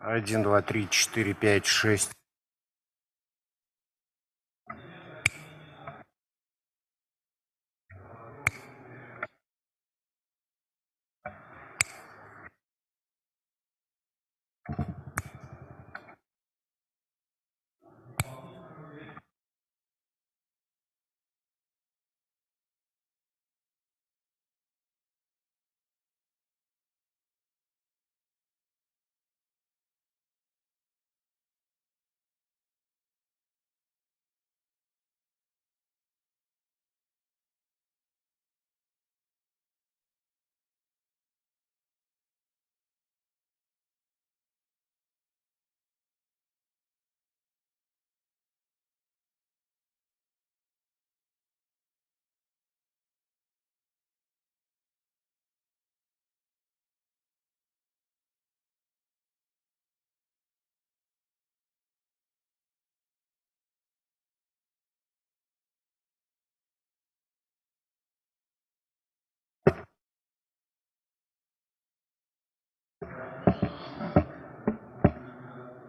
1, 2, 3, 4, 5, 6.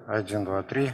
Один, два, три.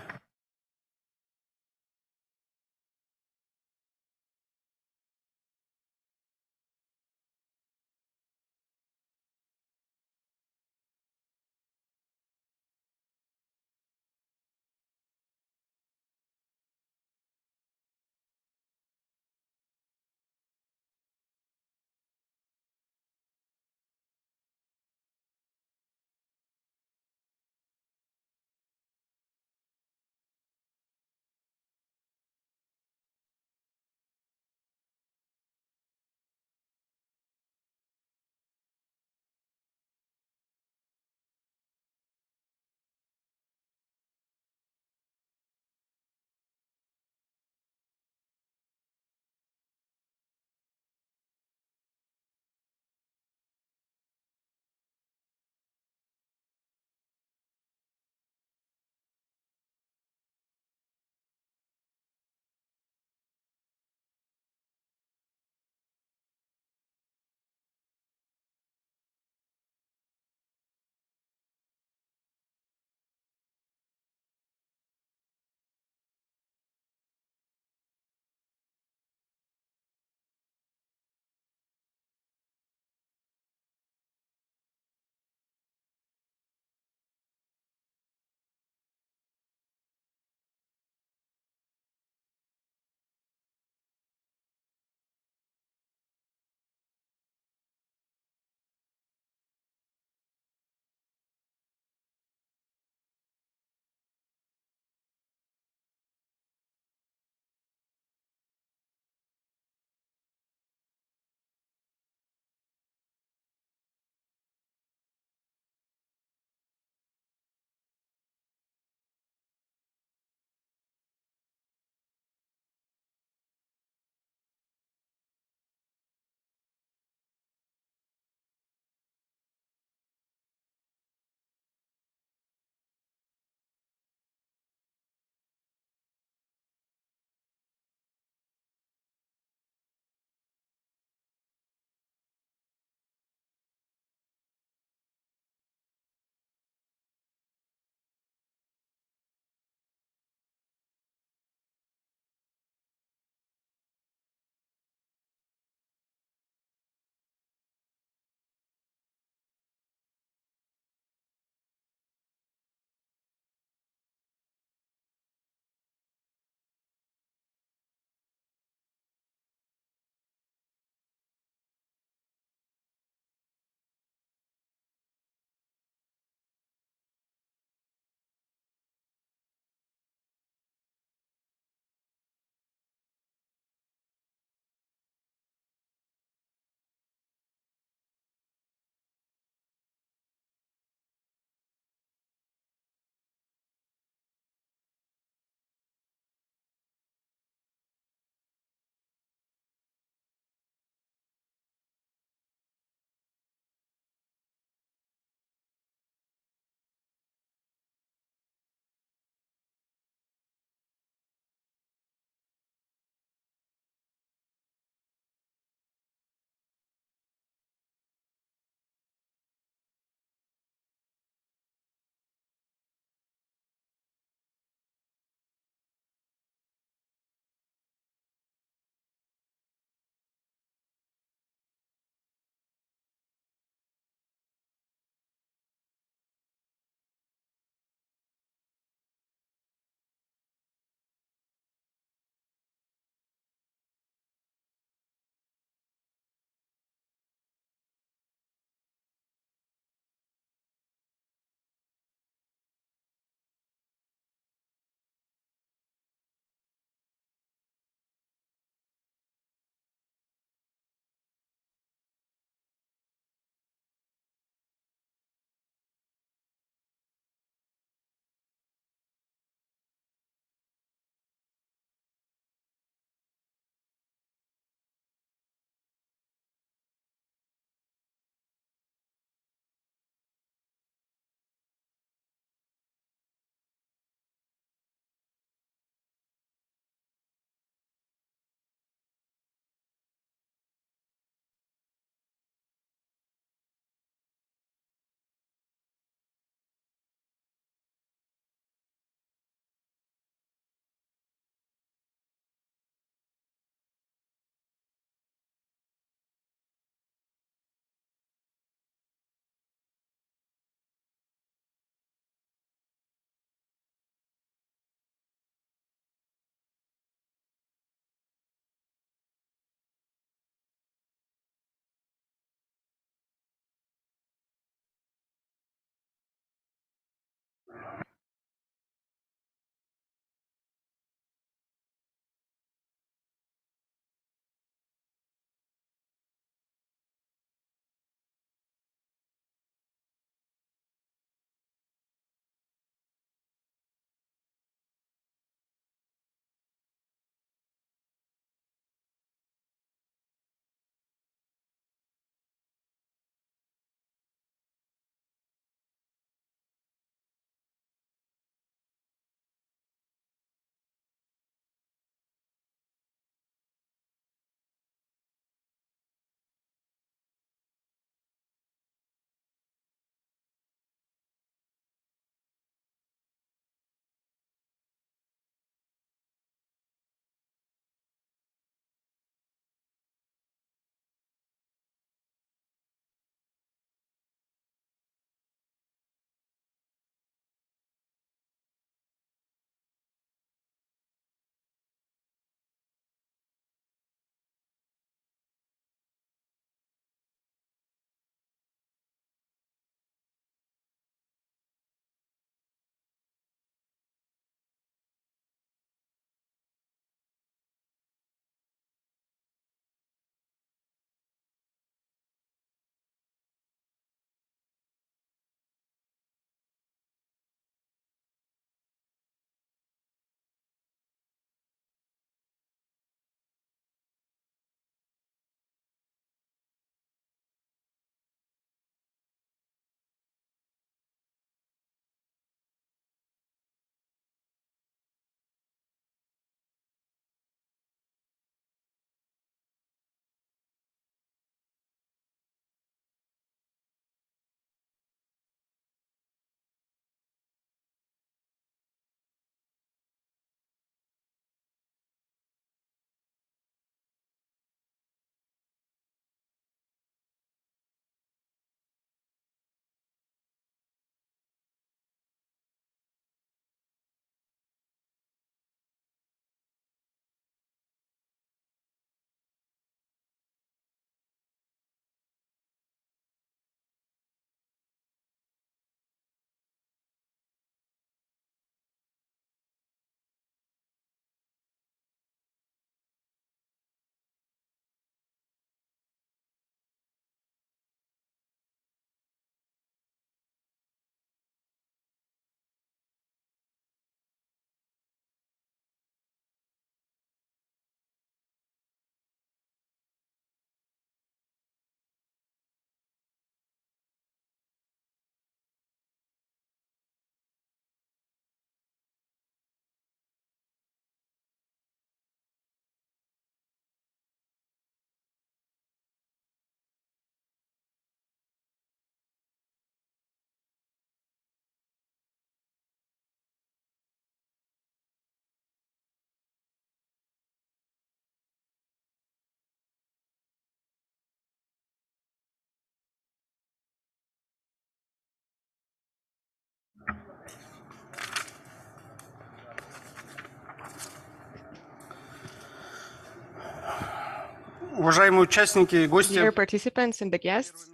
Уважаемые участники и гости, Dear participants and the guests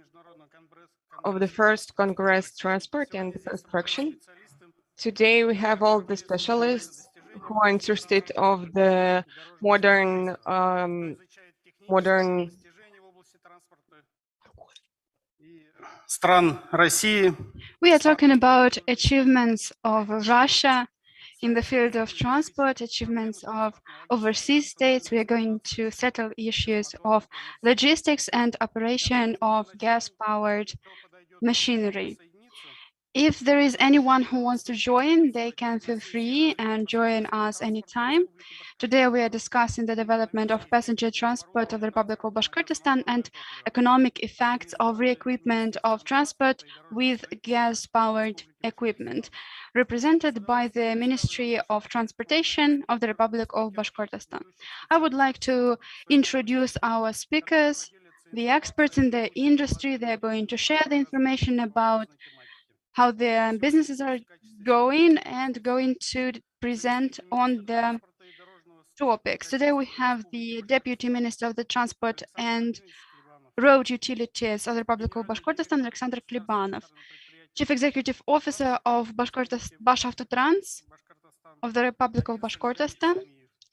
of the first Congress Transport and Construction, today we have all the specialists who are interested of the modern стран России, We are talking about achievements of Russia in the field of transport, achievements of overseas states. We are going to settle issues of logistics and operation of gas-powered machinery. If there is anyone who wants to join, they can feel free and join us anytime. Today we are discussing the development of passenger transport of the Republic of Bashkortostan and economic effects of re-equipment of transport with gas-powered equipment, represented by the Ministry of Transportation of the Republic of Bashkortostan. I would like to introduce our speakers, the experts in the industry. They're going to share the information about how the businesses are going and going to present on the topics. Today we have the Deputy Minister of the Transport and Road Utilities of the Republic of Bashkortostan, Alexander Klebanov, Chief Executive Officer of Bashavtotrans of the Republic of Bashkortostan,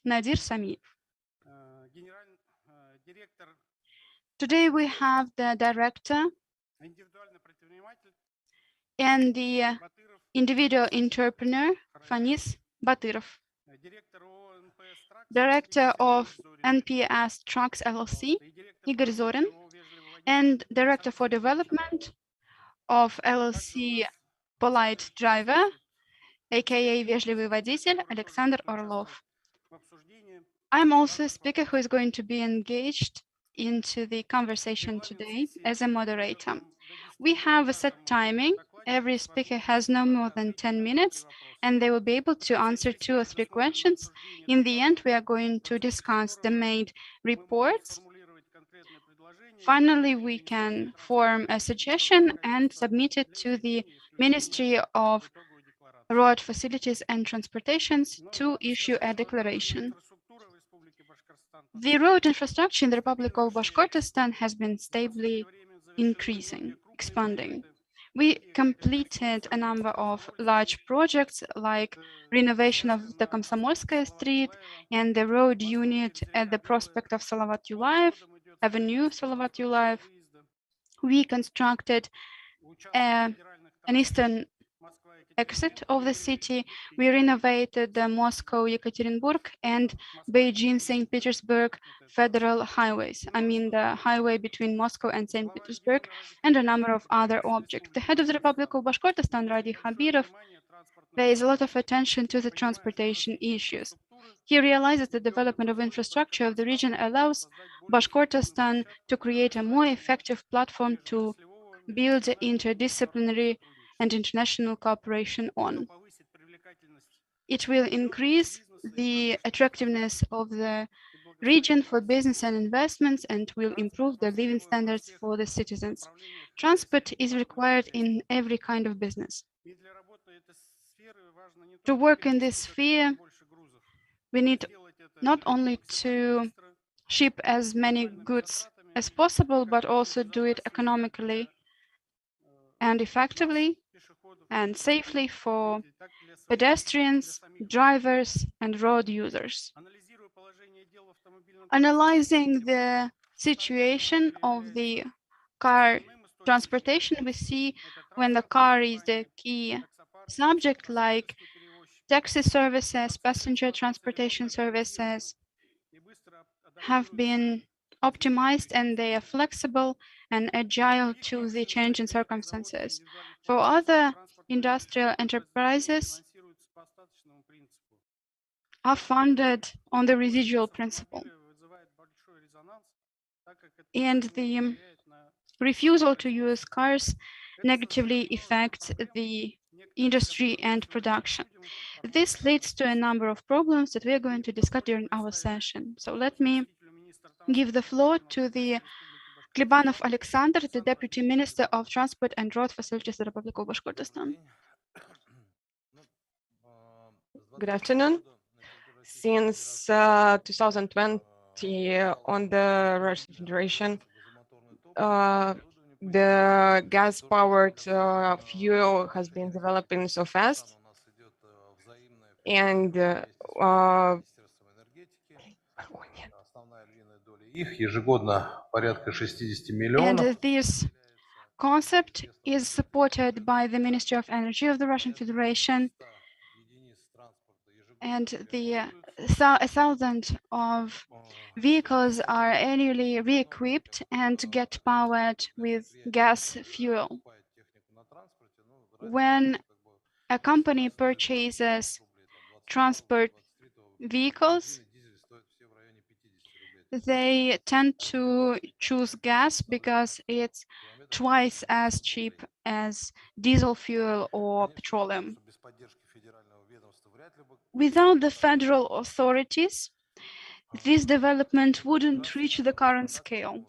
Nadir Samiyev. Today we have the Director and the individual entrepreneur, Fanis Batyrov, Director of NPS Trucks LLC, Igor Zorin, and Director for Development of LLC Polite Driver, aka Вежливый водитель, Alexander Orlov. I'm also a speaker who is going to be engaged into the conversation today as a moderator. We have a set timing. Every speaker has no more than 10 minutes, and they will be able to answer 2 or 3 questions. In the end, we are going to discuss the main reports. Finally, we can form a suggestion and submit it to the Ministry of Road Facilities and Transportations to issue a declaration. The road infrastructure in the Republic of Bashkortostan has been stably increasing, expanding. We completed a number of large projects like renovation of the Komsomolskaya Street and the road unit at the prospect of Salavat Yulayev, Avenue Salavat Yulayev. We constructed an eastern exit of the city. We renovated the Moscow-Yekaterinburg and Beijing-St. Petersburg federal highways. I mean the highway between Moscow and St. Petersburg and a number of other objects. The head of the Republic of Bashkortostan, Radi Khabirov, pays a lot of attention to the transportation issues. He realizes the development of infrastructure of the region allows Bashkortostan to create a more effective platform to build interdisciplinary and international cooperation on. It will increase the attractiveness of the region for business and investments and will improve the living standards for the citizens. Transport is required in every kind of business. To work in this sphere, we need not only to ship as many goods as possible, but also do it economically and effectively and safely for pedestrians, drivers, and road users. Analyzing the situation of the car transportation, we see when the car is the key subject, like taxi services, passenger transportation services have been optimized and they are flexible and agile to the changing circumstances. For other industrial enterprises are funded on the residual principle. And the refusal to use cars negatively affects the industry and production. This leads to a number of problems that we are going to discuss during our session. So let me give the floor to the Klebanov Alexander, the Deputy Minister of Transport and Road Facilities of the Republic of Bashkortostan. Good afternoon. Since 2020, on the Russian Federation. The gas-powered fuel has been developing so fast, and Их ежегодно порядка 60 миллионов. And this concept is supported by the Ministry of Energy of the Russian Federation, and the 1,000 of vehicles are annually re-equipped and get powered with gas fuel. When a company purchases transport vehicles, they tend to choose gas because it's twice as cheap as diesel fuel or petroleum. Without the federal authorities, this development wouldn't reach the current scale.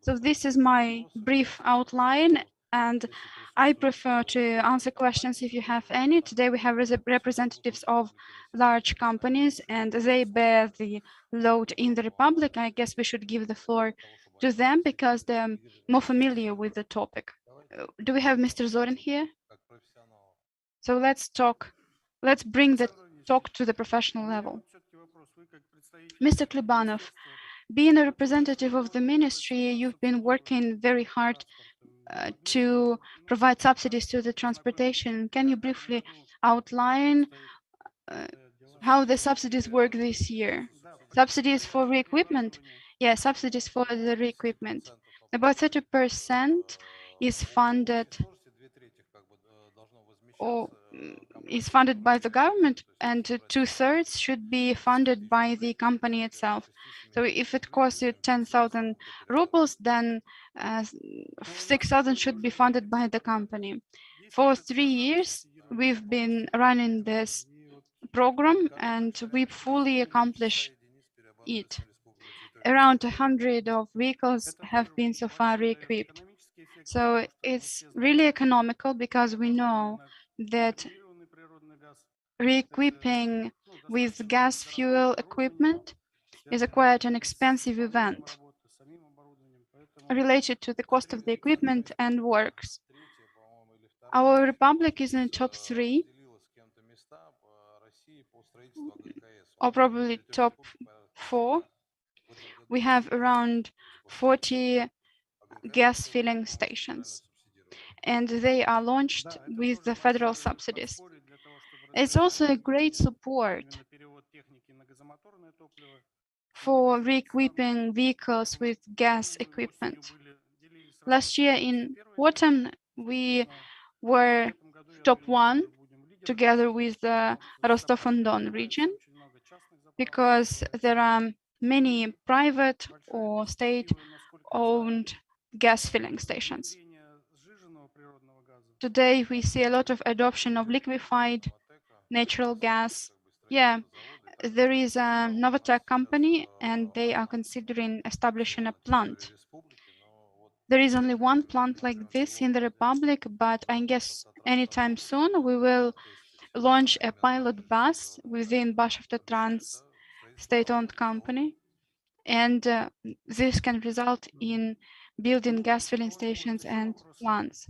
So this is my brief outline, and I prefer to answer questions if you have any. Today we have representatives of large companies, and they bear the load in the Republic. I guess we should give the floor to them because they're more familiar with the topic. Do we have Mr. Zorin here? So let's bring the talk to the professional level. Mr. Klebanov, being a representative of the ministry, you've been working very hard to provide subsidies to the transportation. Can you briefly outline how the subsidies work this year? Subsidies for re-equipment? Yeah, subsidies for the re-equipment. About 30% is funded or is funded by the government, and 2/3 should be funded by the company itself. So if it costs you 10,000 rubles, then 6,000 should be funded by the company. For 3 years, we've been running this program, and we fully accomplish it. Around 100 of vehicles have been so far re-equipped. So it's really economical because we know that re-equipping with gas fuel equipment is quite an expensive event related to the cost of the equipment and works. Our republic is in top 3, or probably top 4. We have around 40 gas filling stations, and they are launched with the federal subsidies. It's also a great support for re-equipping vehicles with gas equipment. Last year in autumn, we were top 1 together with the Rostov-on-Don region, because there are many private or state-owned gas filling stations. Today, we see a lot of adoption of liquefied natural gas. Yeah, there is a Novatek company, and they are considering establishing a plant. There is only one plant like this in the Republic, but I guess anytime soon we will launch a pilot bus within Bashavtotrans state-owned company, and this can result in building gas filling stations and plants.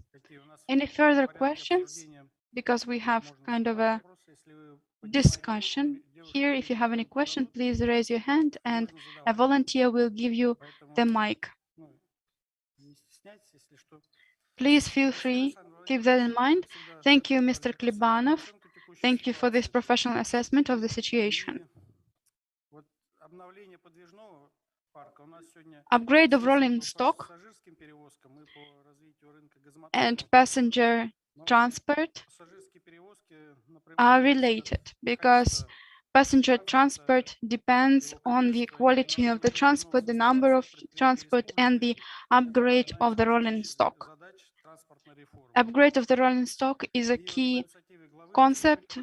Any further questions? Because we have kind of a discussion here. If you have any question, please raise your hand and a volunteer will give you the mic. Please feel free, keep that in mind. Thank you, Mr. Klebanov. Thank you for this professional assessment of the situation. Upgrade of rolling stock and passenger transport are related, because passenger transport depends on the quality of the transport, the number of transport, and the upgrade of the rolling stock. Upgrade of the rolling stock is a key concept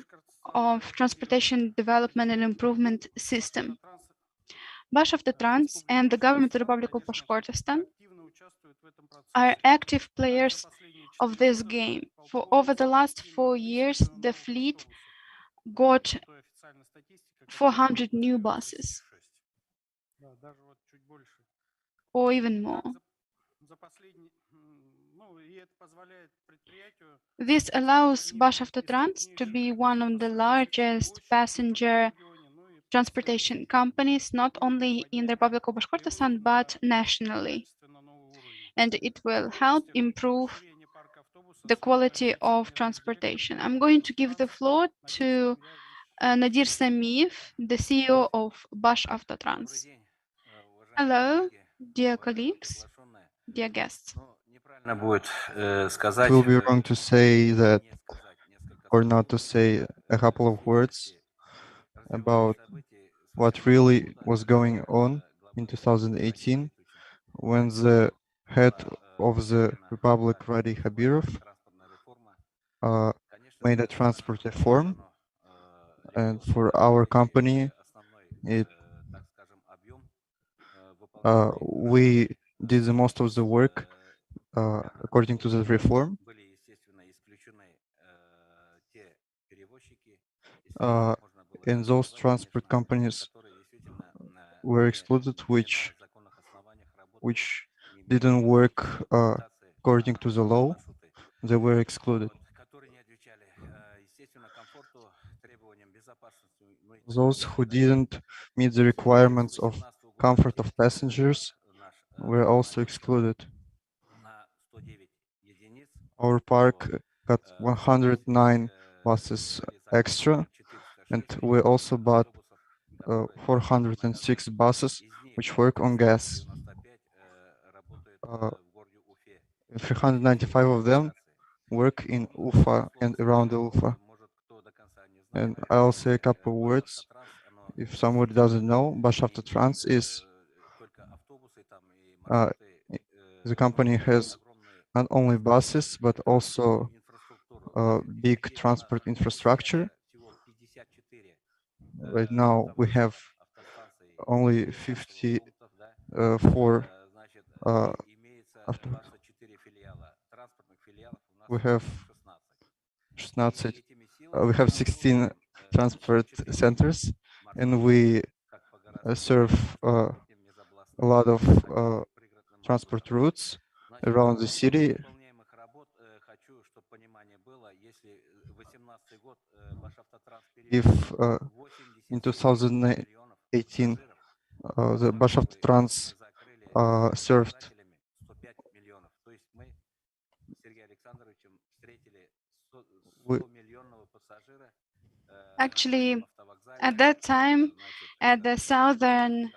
of transportation development and improvement system. Bashavtotrans and the government of the Republic of Bashkortostan are active players of this game. For over the last 4 years, the fleet got 400 new buses. or even more. This allows Bashavtotrans to be one of the largest passenger transportation companies, not only in the Republic of Bashkortostan, but nationally. And it will help improve the quality of transportation. I'm going to give the floor to Nadir Samiev, the CEO of Bashavtotrans. Hello, dear colleagues, dear guests. It will be wrong to say that, or not to say a couple of words about what really was going on in 2018 when the head of the Republic, Radi Khabirov, made a transport reform. And for our company, we did the most of the work according to the reform. And those transport companies were excluded, which didn't work according to the law. They were excluded. Those who didn't meet the requirements of comfort of passengers were also excluded. Our park got 109 buses extra, and we also bought 406 buses which work on gas. 395 of them work in Ufa and around Ufa. And I'll say a couple words. If somebody doesn't know, Bashavtotrans is the company has not only buses but also big transport infrastructure. Right now we have only 54 we have 16 transport centers, and we serve a lot of transport routes around the city. If in 2018 the Bashavtotrans served Actually, at that time, at the southern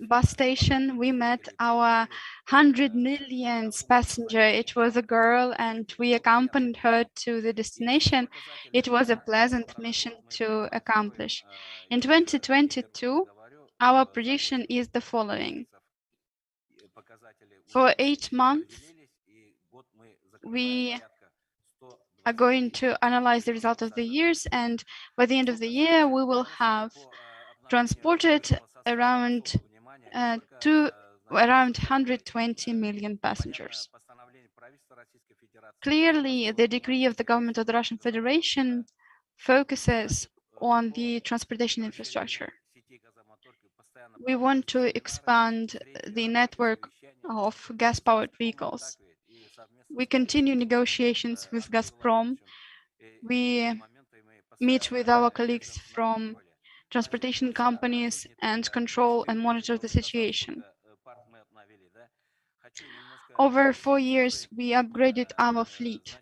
bus station, we met our 100 millionth passenger. It was a girl, and we accompanied her to the destination. It was a pleasant mission to accomplish. In 2022, our prediction is the following. For 8 months, we are going to analyze the result of the years, and by the end of the year, we will have transported around 120 million passengers. Clearly, the decree of the government of the Russian Federation focuses on the transportation infrastructure. We want to expand the network of gas-powered vehicles. We continue negotiations with Gazprom. We meet with our colleagues from transportation companies and control and monitor the situation. Over 4 years, we upgraded our fleet.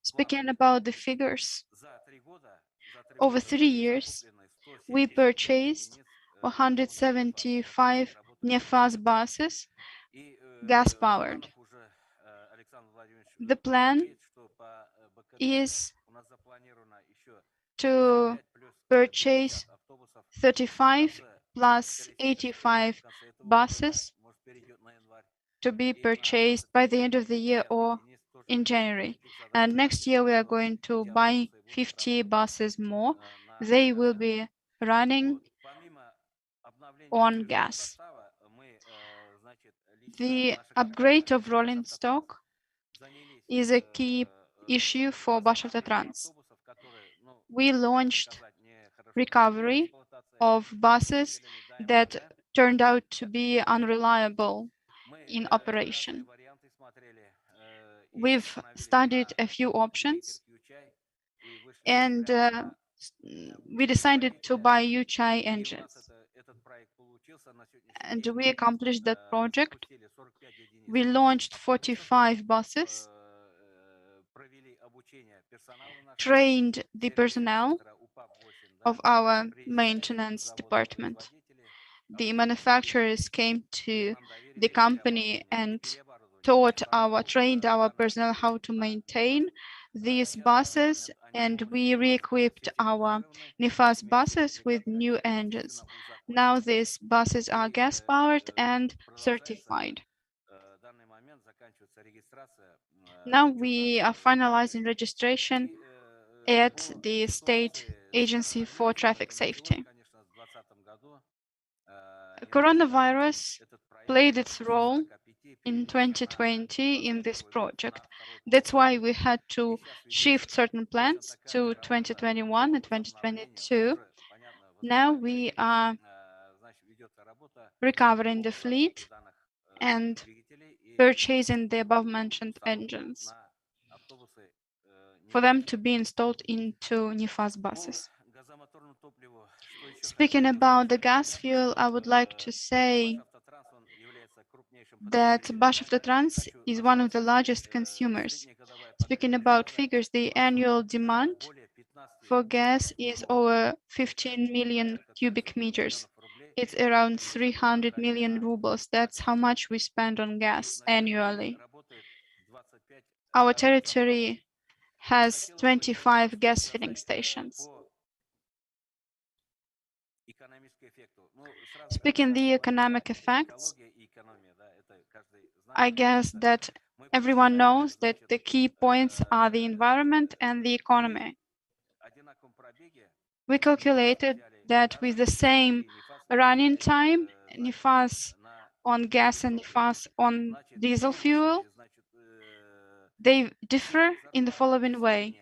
Speaking about the figures, over 3 years, we purchased 175 Nefaz buses, gas-powered. The plan is to purchase 35 plus 85 buses to be purchased by the end of the year or in January. And next year, we are going to buy 50 buses more. They will be running on gas. The upgrade of rolling stock is a key issue for Bashavtotrans. We launched recovery of buses that turned out to be unreliable in operation. We've studied a few options, and we decided to buy UChai engines. And we accomplished that project. We launched 45 buses, trained the personnel of our maintenance department. The manufacturers came to the company and trained our personnel how to maintain these buses, and we re-equipped our NIFAS buses with new engines. Now these buses are gas-powered and certified. Now we are finalizing registration at the State Agency for Traffic Safety. Coronavirus played its role in 2020 in this project. That's why we had to shift certain plans to 2021 and 2022. Now we are recovering the fleet and purchasing the above-mentioned engines for them to be installed into NIFAS buses. Speaking about the gas fuel, I would like to say that Bashavtotrans is one of the largest consumers. Speaking about figures, the annual demand for gas is over 15 million cubic meters. It's around 300 million rubles. That's how much we spend on gas annually. Our territory has 25 gas filling stations. Speaking the economic effects, I guess that everyone knows that the key points are the environment and the economy. We calculated that with the same running time, NIFAS on gas and NIFAS on diesel fuel, they differ in the following way.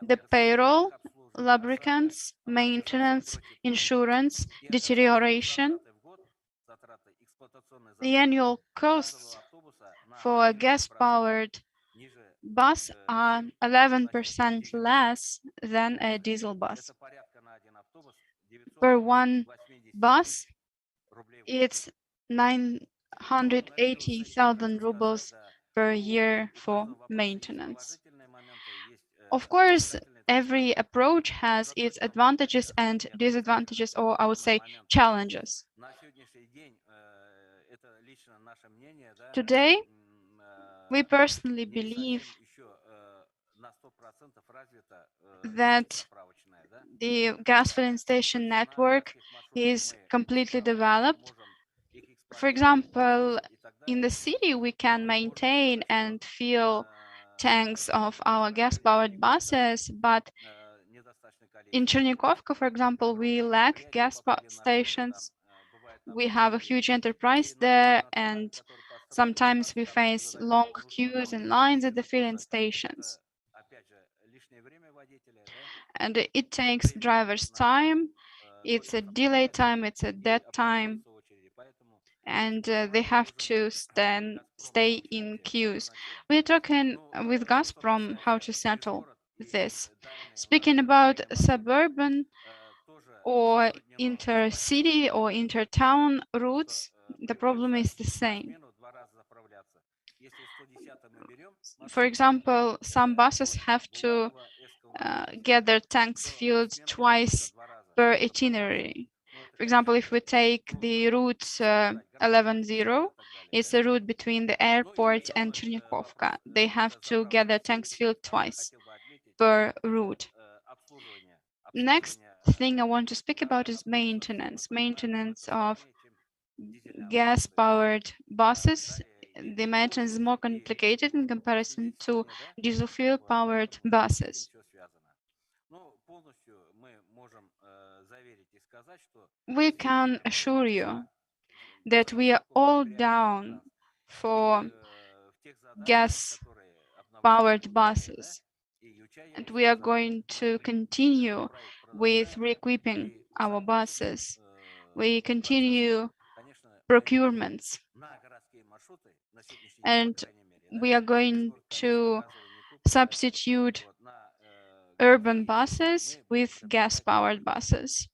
The payroll, lubricants, maintenance, insurance, deterioration, the annual costs for a gas-powered bus are 11% less than a diesel bus. Per one bus, it's 980,000 rubles per year for maintenance. Of course, every approach has its advantages and disadvantages, or I would say challenges. Today, we personally believe that the gas filling station network is completely developed. For example, in the city, we can maintain and fill tanks of our gas-powered buses, but in Chernikovka, for example, we lack gas stations. We have a huge enterprise there, and sometimes we face long queues and lines at the filling stations. And it takes drivers time, it's a delay time, it's a dead time, and they have to stay in queues. We're talking with Gazprom how to settle this. Speaking about suburban or intercity or intertown routes, the problem is the same. For example, some buses have to get their tanks filled twice per itinerary. For example, if we take the route 11-0, it's a route between the airport and Chernikovka. They have to get their tanks filled twice per route. Next thing I want to speak about is maintenance. Maintenance of gas-powered buses. The maintenance is more complicated in comparison to diesel fuel-powered buses. We can assure you that we are all down for gas-powered buses, and we are going to continue with re-equipping our buses. We continue procurements. And we are going to substitute urban buses with gas-powered buses.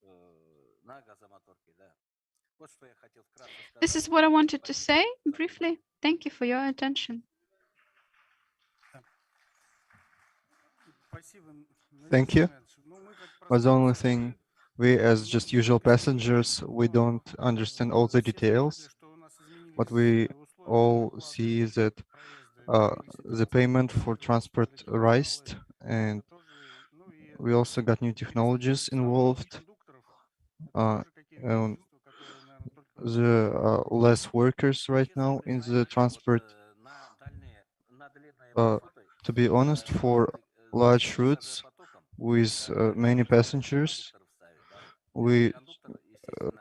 This is what I wanted to say briefly. Thank you for your attention. Thank you. But the only thing, we as just usual passengers, we don't understand all the details. What we all see is that the payment for transport raised, and we also got new technologies involved. And the less workers right now in the transport. To be honest, for large routes with many passengers, we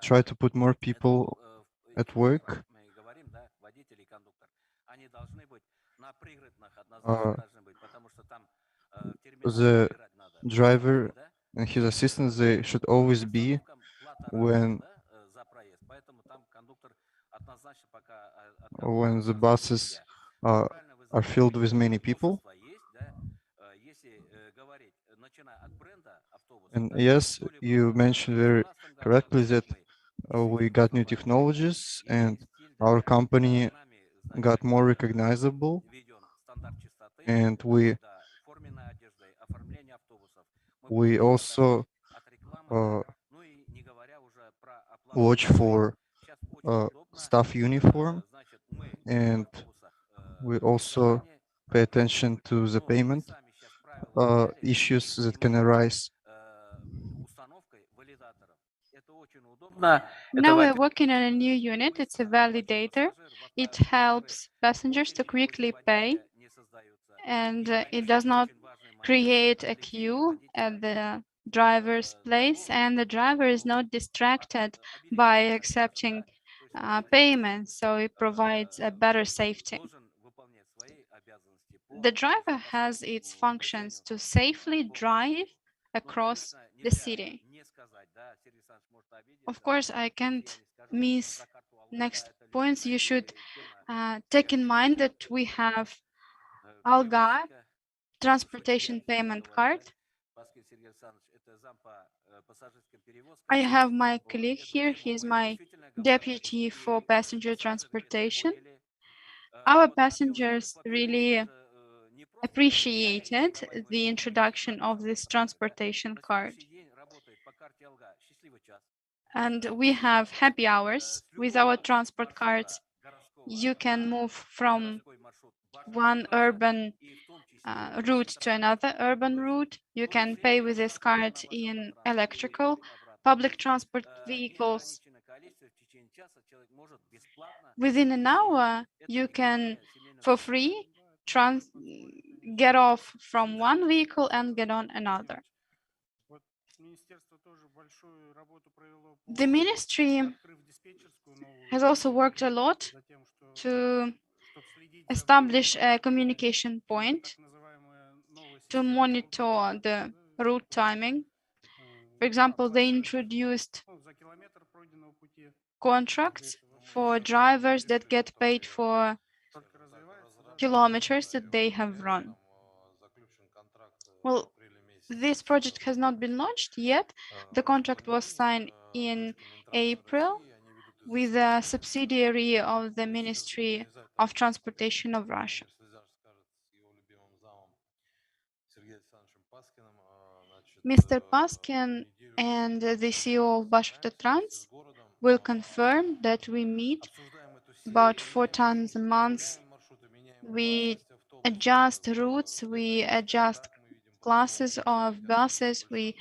try to put more people at work. The driver and his assistants, they should always be when the buses are filled with many people. And yes, you mentioned very correctly that we got new technologies and our company got more recognizable, and we also watch for staff uniform, and we also pay attention to the payment issues that can arise. Now we're working on a new unit. It's a validator. It helps passengers to quickly pay, and it does not create a queue at the driver's place, and the driver is not distracted by accepting payments, so it provides a better safety. The driver has its functions to safely drive across the city. Of course, I can't miss next points. You should take in mind that we have ALGA, transportation payment card. I have my colleague here. He is my deputy for passenger transportation. Our passengers really appreciated the introduction of this transportation card. And we have happy hours with our transport cards. You can move from one urban route to another urban route. You can pay with this card in electrical public transport vehicles. Within an hour, you can, for free, get off from one vehicle and get on another. The ministry has also worked a lot to establish a communication point to monitor the route timing. For example, they introduced contracts for drivers that get paid for kilometers that they have run. Well, this project has not been launched yet. The contract was signed in April with a subsidiary of the Ministry of Transportation of Russia. Mr. Paskin and the CEO of Bashkirtrans will confirm that we meet about 4 times a month. We adjust routes, we adjust classes of buses, we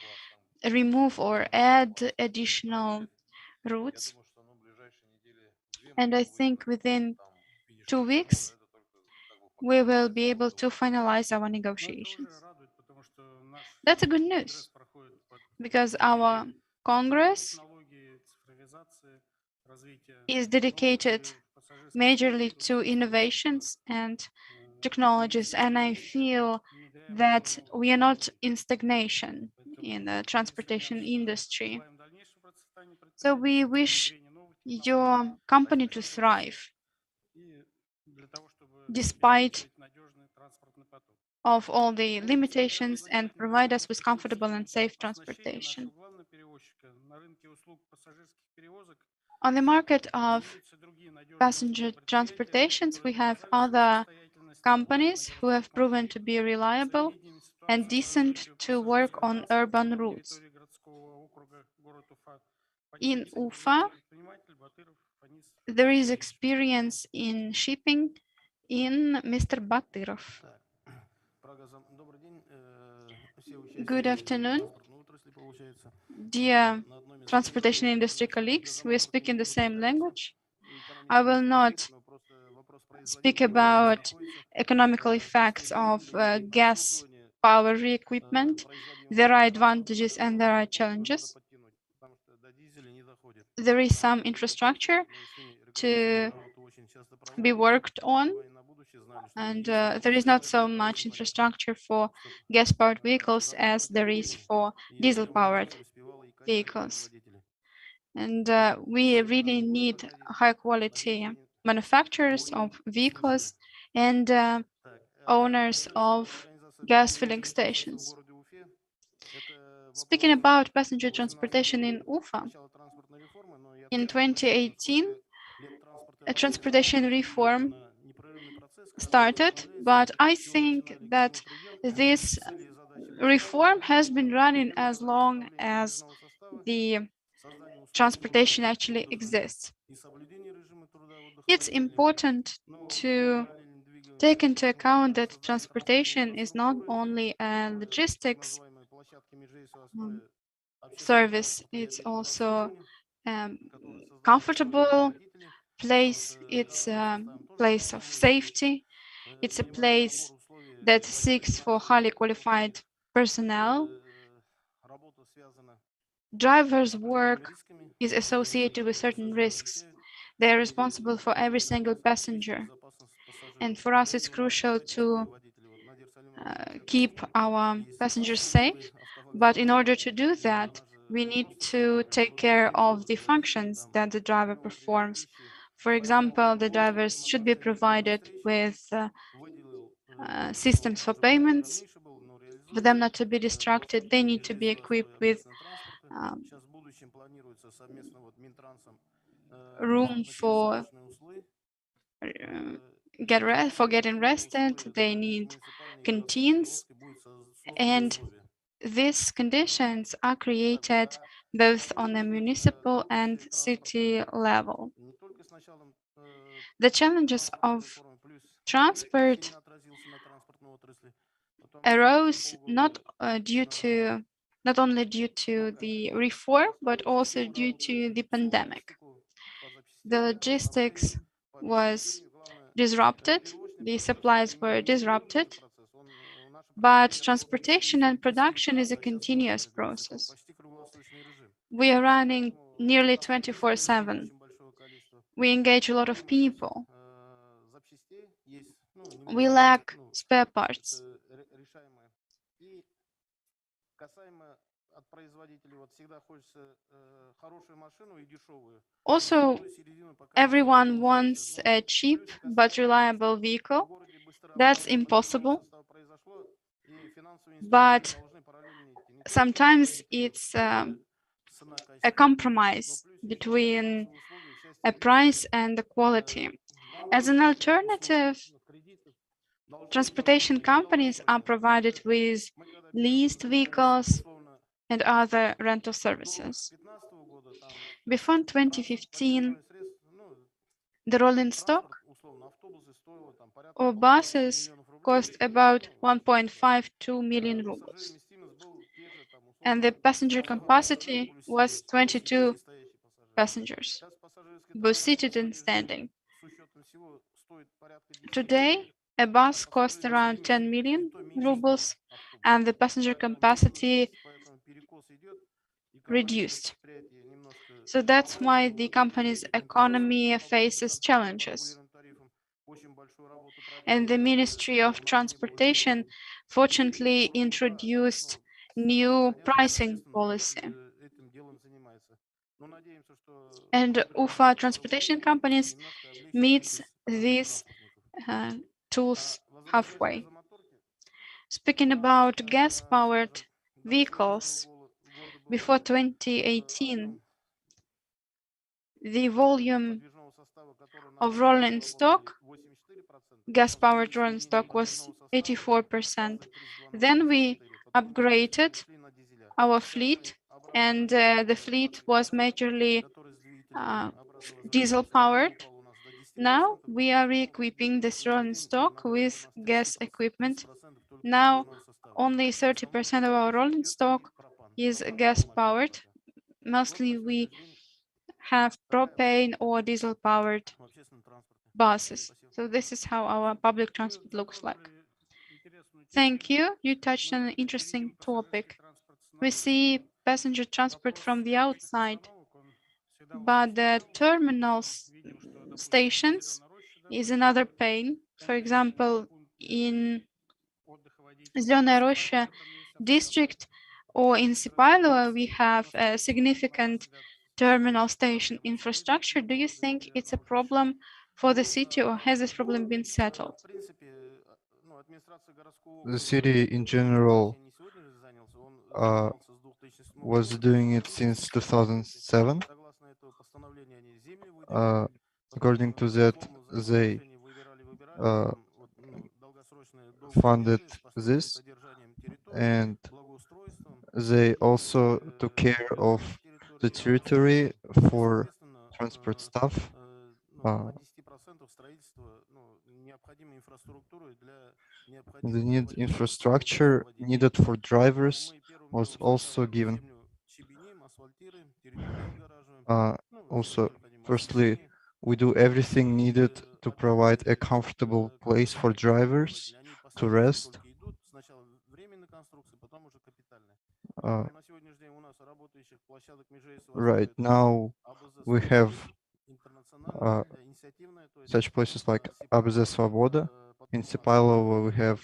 remove or add additional routes. And I think within 2 weeks, we will be able to finalize our negotiations. That's a good news, because our Congress is dedicated majorly to innovations and technologies, and I feel that we are not in stagnation in the transportation industry. So we wish your company to thrive despite of all the limitations and provide us with comfortable and safe transportation. On the market of passenger transportations, we have other companies who have proven to be reliable and decent to work on urban routes. In Ufa, there is experience in shipping in Mr. Batyrov. Good afternoon, dear transportation industry colleagues. We are speaking the same language. I will not speak about economical effects of gas power re-equipment. There are advantages and there are challenges. There is some infrastructure to be worked on, and there is not so much infrastructure for gas-powered vehicles as there is for diesel-powered vehicles. And we really need high-quality manufacturers of vehicles and owners of gas filling stations. Speaking about passenger transportation in Ufa, in 2018, a transportation reform started, but I think that this reform has been running as long as the transportation actually exists. It's important to take into account that transportation is not only a logistics service, it's also comfortable place, it's a place of safety, it's a place that seeks for highly qualified personnel. Drivers' work is associated with certain risks. They are responsible for every single passenger. And for us, it's crucial to keep our passengers safe. But in order to do that, we need to take care of the functions that the driver performs. For example, the drivers should be provided with systems for payments. For them not to be distracted, they need to be equipped with room for getting rested. They need canteens, and these conditions are created both on a municipal and city level. The challenges of transport arose not only due to the reform, but also due to the pandemic. The logistics was disrupted, the supplies were disrupted, but transportation and production is a continuous process. We are running nearly 24/7. We engage a lot of people. We lack spare parts. Also, everyone wants a cheap but reliable vehicle. That's impossible. But sometimes it's a compromise between a price and the quality. As an alternative, transportation companies are provided with leased vehicles and other rental services. Before 2015, the rolling stock or buses cost about 1.52 million rubles, and the passenger capacity was 22 passengers, both seated and standing. Today, a bus costs around 10 million rubles, and the passenger capacity reduced. So that's why the company's economy faces challenges. And the Ministry of Transportation fortunately introduced new pricing policy. And UFA transportation companies meets these tools halfway. Speaking about gas-powered vehicles, before 2018, the volume of rolling stock, gas-powered rolling stock, was 84%. Then we upgraded our fleet, and the fleet was majorly diesel-powered. Now we are re-equipping this rolling stock with gas equipment. Now only 30% of our rolling stock is gas-powered. Mostly we have propane or diesel-powered buses. So this is how our public transport looks like. Thank you. You touched on an interesting topic. We see passenger transport from the outside, but the terminals stations is another pain. For example, in Зеленая Роща district or in Sipайлово, we have a significant terminal station infrastructure. Do you think it's a problem for the city, or has this problem been settled? The city in general was doing it since 2007. According to that, they funded this, and they also took care of the territory for transport staff. The need infrastructure needed for drivers was also given. Also, firstly, we do everything needed to provide a comfortable place for drivers to rest. Right now, we have such places like АБЗ Свобода. In Sipайлово, we have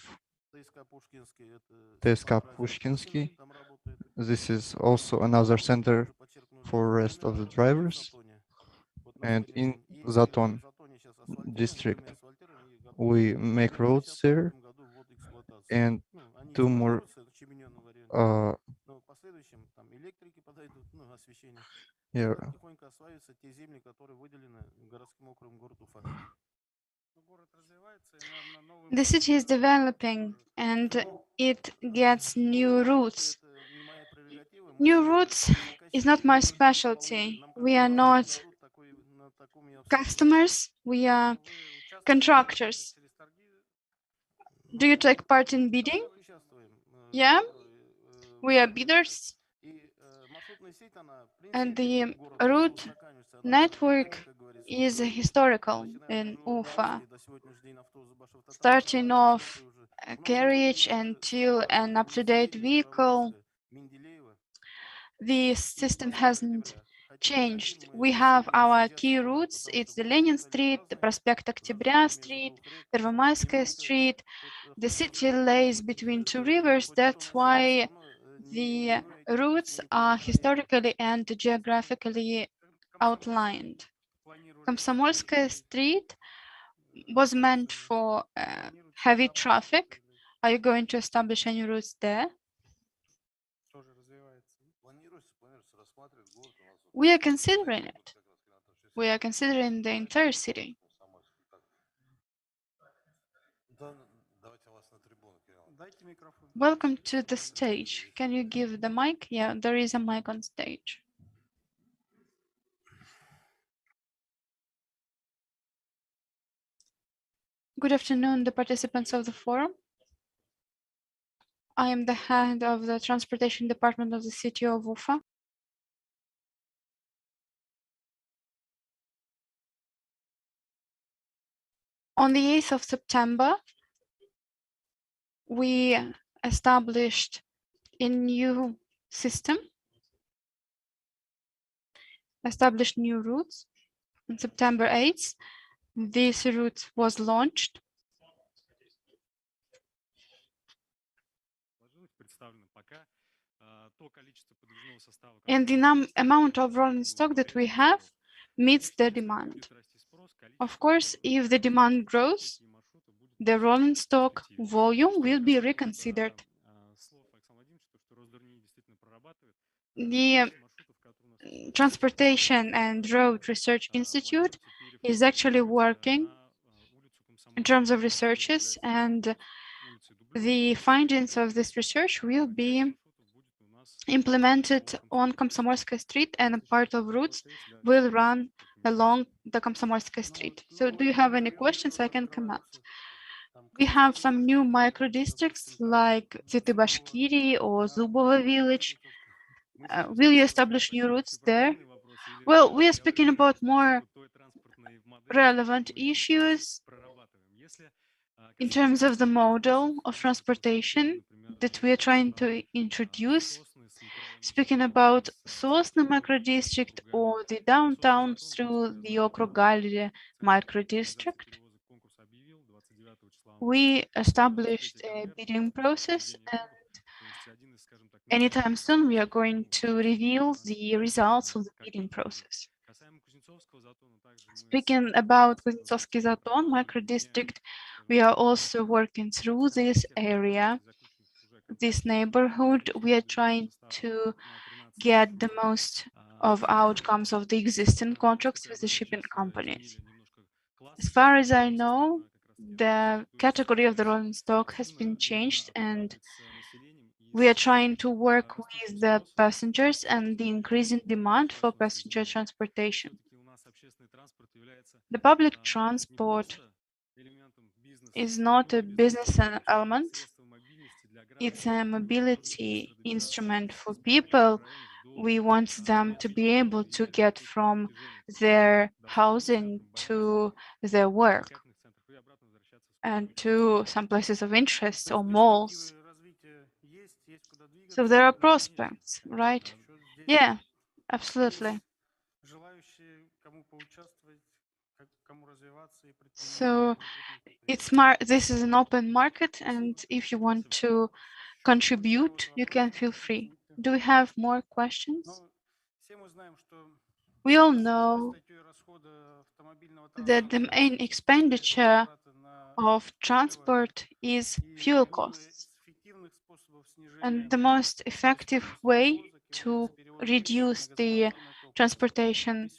ТСК Pushkinsky. This is also another center for rest of the drivers. And in Zaton district, we make roads there, and two more yeah. The city is developing and it gets new routes. New routes is not my specialty. We are not customers, we are contractors. Do you take part in bidding? Yeah, we are bidders. And the route network is historical in Ufa, starting off a carriage until an up-to-date vehicle. The system hasn't changed. We have our key routes. It's the Lenin Street, the Prospect Октября Street, Первомайская Street. The city lays between two rivers. That's why the routes are historically and geographically outlined. Комсомольская Street was meant for heavy traffic. Are you going to establish any routes there? We are considering it. We are considering the entire city. Welcome to the stage. Can you give the mic? Yeah, there is a mic on stage. Good afternoon, the participants of the forum. I am the head of the transportation department of the city of Ufa. On the 8th of September, we established a new system, established new routes. On September 8th, this route was launched. And the amount of rolling stock that we have meets the demand. Of course, if the demand grows, the rolling stock volume will be reconsidered. The Transportation and Road Research Institute is actually working in terms of researches, and the findings of this research will be implemented on Komsomolskaya Street, and a part of routes will run along the Komsomolskaya Street. So do you have any questions? I can comment. We have some new micro districts like Цветы Bashkiri or Zubovo village. Will you establish new routes there? Well, we are speaking about more relevant issues in terms of the model of transportation that we are trying to introduce. Speaking about Sosna microdistrict or the downtown through the Okrogalye microdistrict, we established a bidding process, and anytime soon we are going to reveal the results of the bidding process. Speaking about Kuznetsovsky Zaton microdistrict, we are also working through this area, this neighborhood. We are trying to get the most of outcomes of the existing contracts with the shipping companies. As far as I know, the category of the rolling stock has been changed, and we are trying to work with the passengers and the increasing demand for passenger transportation. The public transport is not a business element. It's a mobility instrument for people. We want them to be able to get from their housing to their work and to some places of interest or malls. So there are prospects, right? Yeah, absolutely. So this is an open market, and if you want to contribute, you can feel free. Do we have more questions? We all know that the main expenditure of transport is fuel costs. And the most effective way to reduce the transportation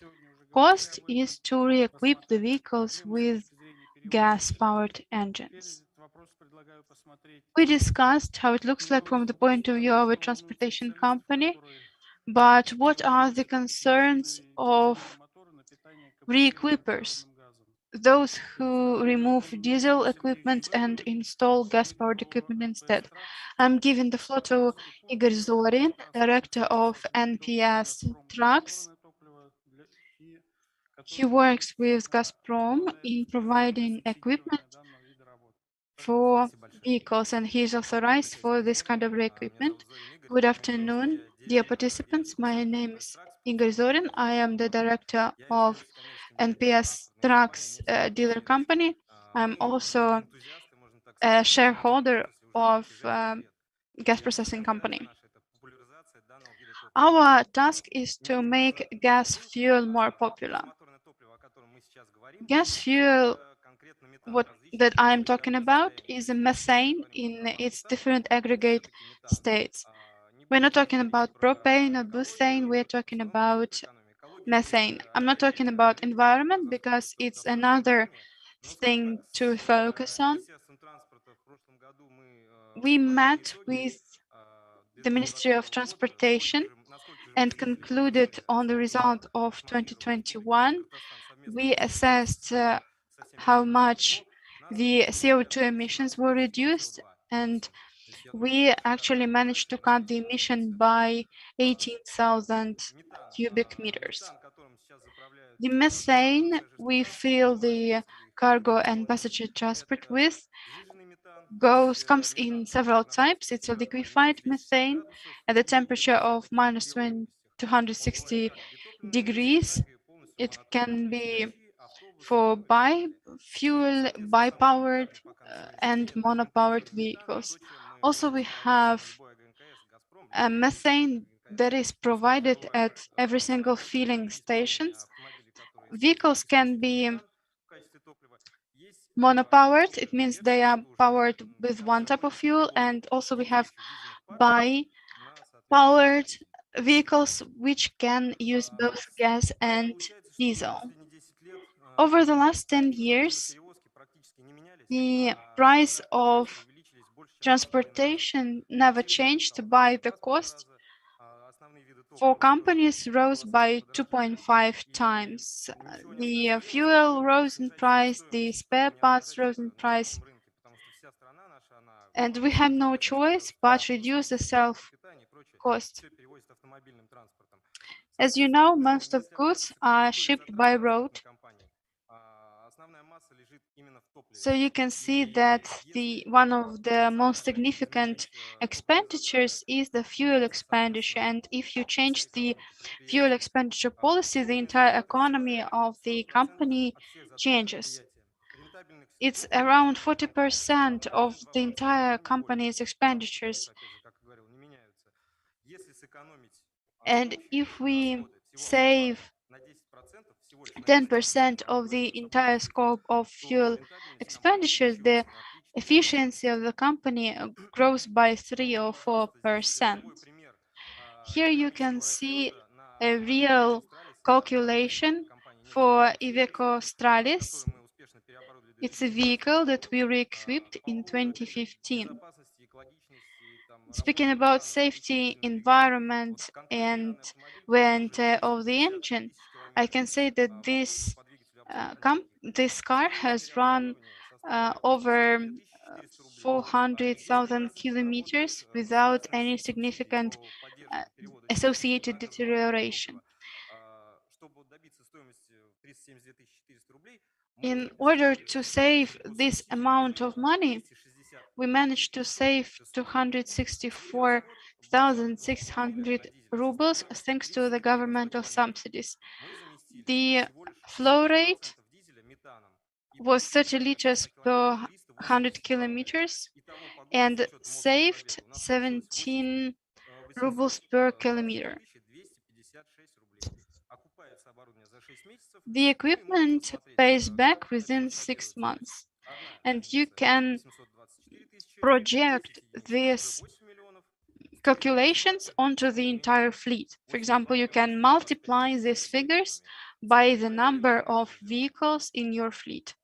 cost is to re-equip the vehicles with gas-powered engines. We discussed how it looks like from the point of view of a transportation company, but what are the concerns of re-equippers, those who remove diesel equipment and install gas-powered equipment instead? I'm giving the floor to Igor Zorin, Director of NPS Trucks. He works with Gazprom in providing equipment for vehicles, and he is authorized for this kind of equipment. Good afternoon, dear participants. My name is Igor Zorin. I am the director of NPS Trucks dealer company. I'm also a shareholder of gas processing company. Our task is to make gas fuel more popular. Gas fuel, what that I'm talking about, is a methane in its different aggregate states. We're not talking about propane or butane, we're talking about methane. I'm not talking about environment because it's another thing to focus on. We met with the Ministry of Transportation and concluded on the result of 2021. We assessed how much the CO2 emissions were reduced, and we actually managed to cut the emission by 18,000 cubic meters. The methane we fill the cargo and passenger transport with comes in several types. It's a liquefied methane at the temperature of minus 260 degrees. It can be for bi-fuel, bi-powered and mono-powered vehicles. Also, we have methane that is provided at every single filling stations. Vehicles can be monopowered. It means they are powered with one type of fuel, and also we have bi-powered vehicles which can use both gas and diesel. Over the last 10 years, the price of transportation never changed, but the cost for companies rose by 2.5 times. The fuel rose in price, the spare parts rose in price, and we have no choice but reduce the self-cost. As you know, most of goods are shipped by road. So you can see that one of the most significant expenditures is the fuel expenditure. And if you change the fuel expenditure policy, the entire economy of the company changes. It's around 40% of the entire company's expenditures. And if we save 10% of the entire scope of fuel expenditures, the efficiency of the company grows by 3 or 4%. Here you can see a real calculation for Iveco Stralis. It's a vehicle that we re-equipped in 2015. Speaking about safety, environment, and wear and tear of the engine, I can say that this car has run over 400,000 kilometers without any significant associated deterioration. In order to save this amount of money, we managed to save 264,600 rubles thanks to the governmental subsidies. The flow rate was 30 liters per 100 kilometers and saved 17 rubles per kilometer. The equipment pays back within 6 months, and you can project these calculations onto the entire fleet. For example, you can multiply these figures by the number of vehicles in your fleet.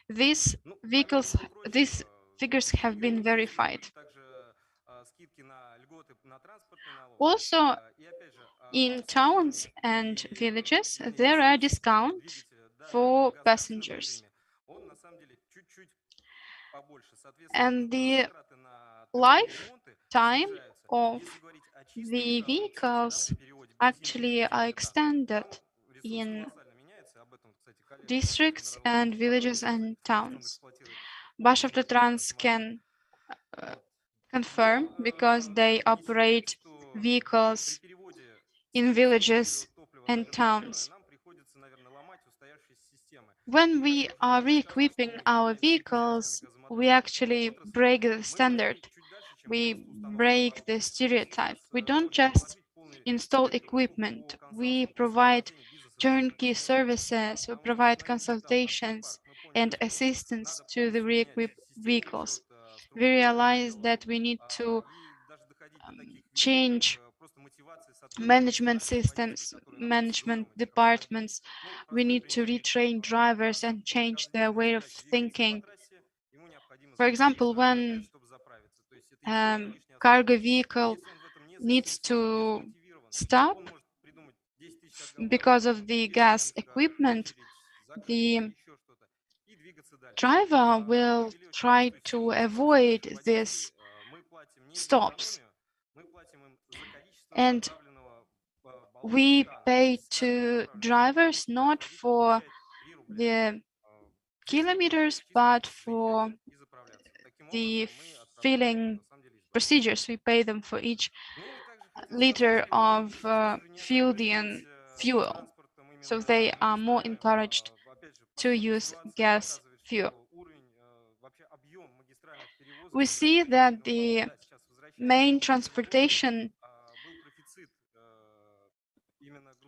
These figures have been verified. Also, in towns and villages, there are discounts for passengers. And the lifetime of the vehicles actually are extended in districts and villages and towns. Bashavtotrans can confirm because they operate vehicles in villages and towns. When we are re-equipping our vehicles, we actually break the standard. We break the stereotype. We don't just install equipment. We provide turnkey services. We provide consultations and assistance to the re-equipped vehicles. We realize that we need to change management systems, management departments. We need to retrain drivers and change their way of thinking. For example, when cargo vehicle needs to stop because of the gas equipment, the driver will try to avoid these stops. And we pay to drivers not for the kilometers, but for the filling procedures. We pay them for each liter of fuel. So they are more encouraged to use gas fuel. We see that the main transportation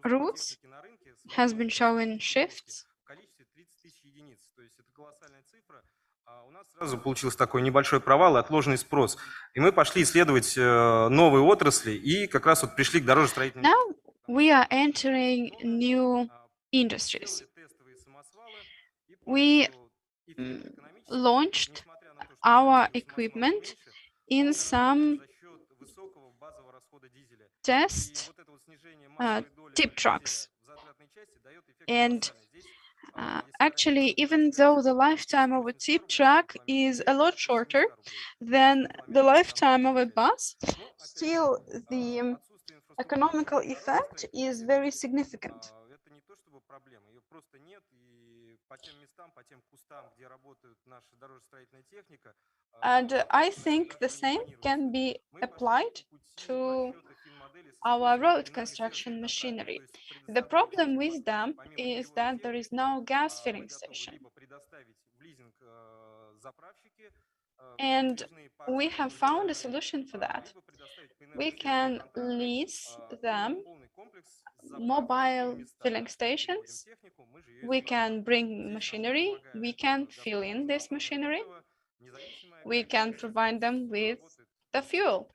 routes has been showing shifts. У нас сразу получился такой небольшой провал и отложенный спрос. И мы пошли исследовать новые отрасли и как раз вот пришли к дорожно-строительным. Now we are entering new industries. We launched our equipment in some test tip trucks. And actually, even though the lifetime of a tip truck is a lot shorter than the lifetime of a bus, still the economical effect is very significant. Это не то чтобы проблема, ее просто нет, и по тем местам, по тем кустам, где работает наша дорожно-строительная техника. And I think the same can be applied to our road construction machinery. The problem with them is that there is no gas filling station. And we have found a solution for that. We can lease them mobile filling stations. We can bring machinery. We can fill in this machinery. We can provide them with the fuel.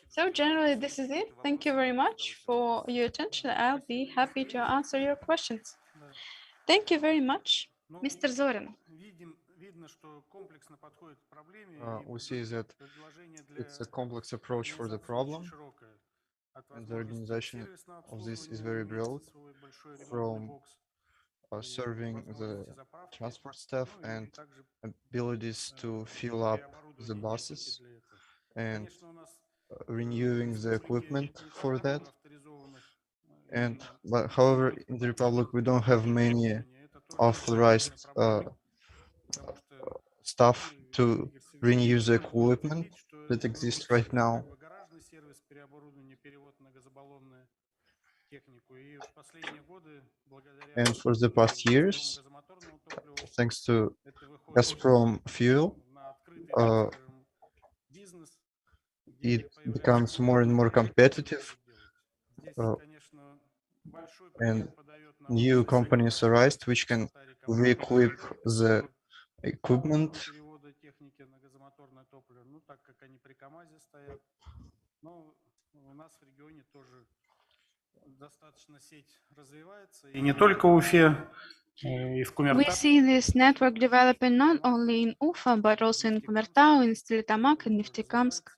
So generally, this is it. Thank you very much for your attention. I'll be happy to answer your questions. Thank you very much, Mr. Zorin. We see that it's a complex approach for the problem, and the organization of this is very broad, from serving the transport staff and abilities to fill up the buses and renewing the equipment for that. But however, in the Republic, we don't have many authorized staff to renew the equipment that exists right now. And for the past years, thanks to Gazprom fuel, it becomes more and more competitive, and new companies arise which can re-equip the equipment. We see this network developing not only in Ufa, but also in Kumertau, in Stilitamak, and Neftekamsk.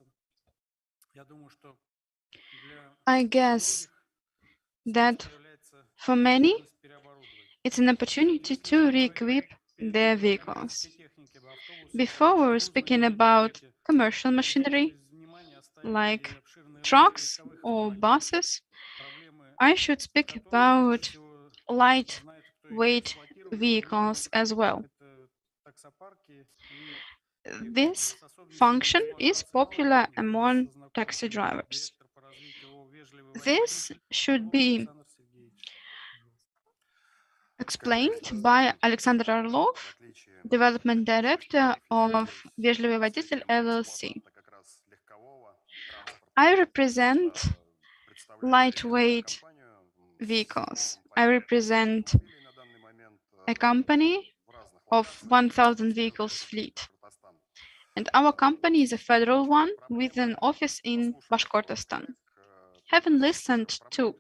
I guess that for many, it's an opportunity to re-equip their vehicles. Before, we were speaking about commercial machinery, like trucks or buses. I should speak about lightweight vehicles as well. This function is popular among taxi drivers. This should be explained by Alexander Orlov, Development Director of Вежливый водитель LLC. I represent lightweight vehicles. I represent a company of 1,000 vehicles fleet. And our company is a federal one with an office in Bashkortostan. Having listened to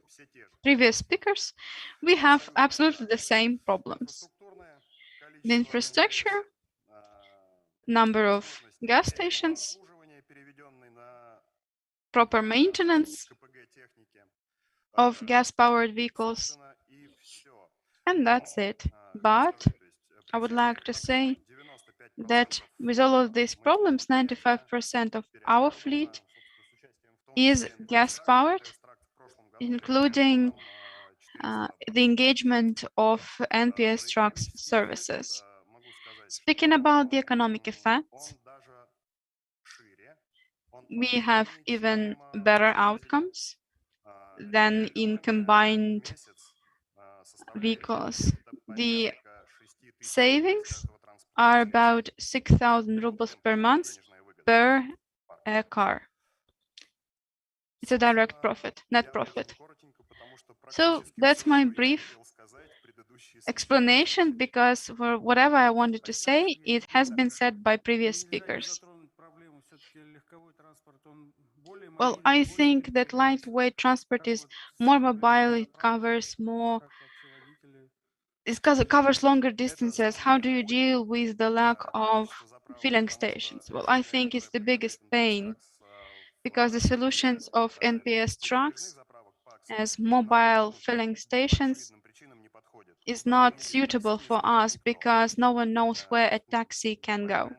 previous speakers, we have absolutely the same problems. The infrastructure, number of gas stations, proper maintenance of gas-powered vehicles, and that's it. But I would like to say that with all of these problems, 95% of our fleet is gas-powered, including the engagement of NPS trucks services. Speaking about the economic effects, we have even better outcomes than in combined vehicles. The savings are about 6,000 rubles per month per car. It's a direct profit, net profit. So that's my brief explanation, because for whatever I wanted to say, it has been said by previous speakers. Well, I think that lightweight transport is more mobile, it covers more, it covers longer distances. How do you deal with the lack of filling stations? Well, I think it's the biggest pain, because the solutions of NPS trucks as mobile filling stations is not suitable for us, because no one knows where a taxi can go.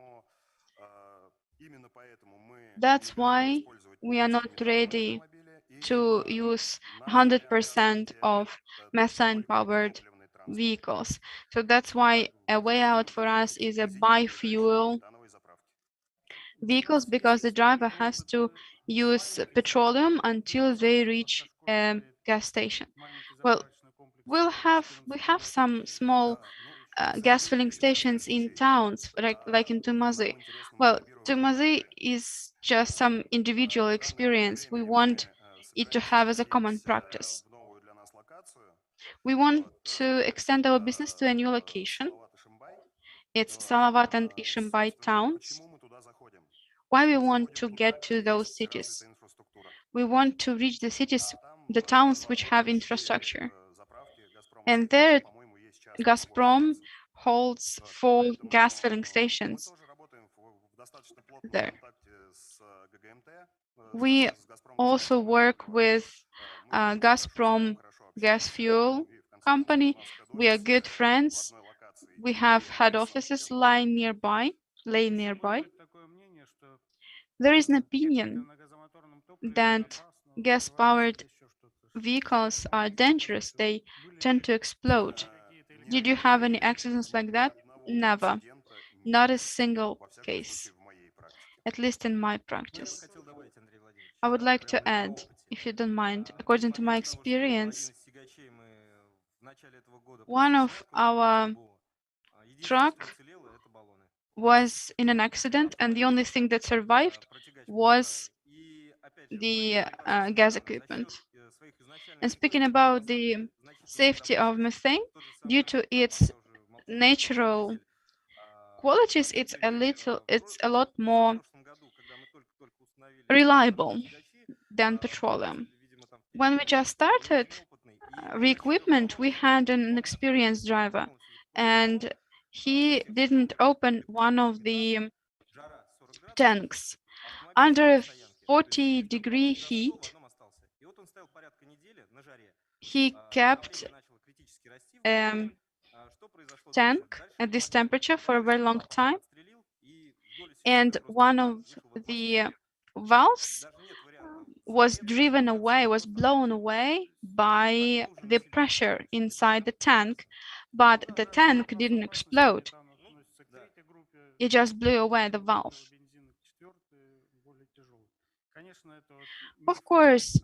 That's why we are not ready to use 100% of methane-powered vehicles. So that's why a way out for us is a biofuel vehicles, because the driver has to use petroleum until they reach a gas station. Well, we have some small gas filling stations in towns, like in Tumazy. Well, Tumazy is just some individual experience. We want it to have as a common practice. We want to extend our business to a new location. It's Salavat and Ishimbai towns. Why we want to get to those cities? We want to reach the cities, the towns which have infrastructure. And there, Gazprom holds 4 gas filling stations there. We also work with Gazprom gas fuel company. We are good friends. We have head offices lying nearby. There is an opinion that gas-powered vehicles are dangerous. They tend to explode. Did you have any accidents like that? Never. Not a single case, at least in my practice. I would like to add, if you don't mind, according to my experience, one of our truck was in an accident, and the only thing that survived was the gas equipment. And speaking about the safety of methane, due to its natural qualities, it's a lot more reliable than petroleum. When we just started re-equipment, we had an experienced driver, and he didn't open one of the tanks. Under 40-degree heat, he kept a tank at this temperature for a very long time, and one of the valves was driven away, was blown away by the pressure inside the tank, but the tank didn't explode. It just blew away the valve. Of course,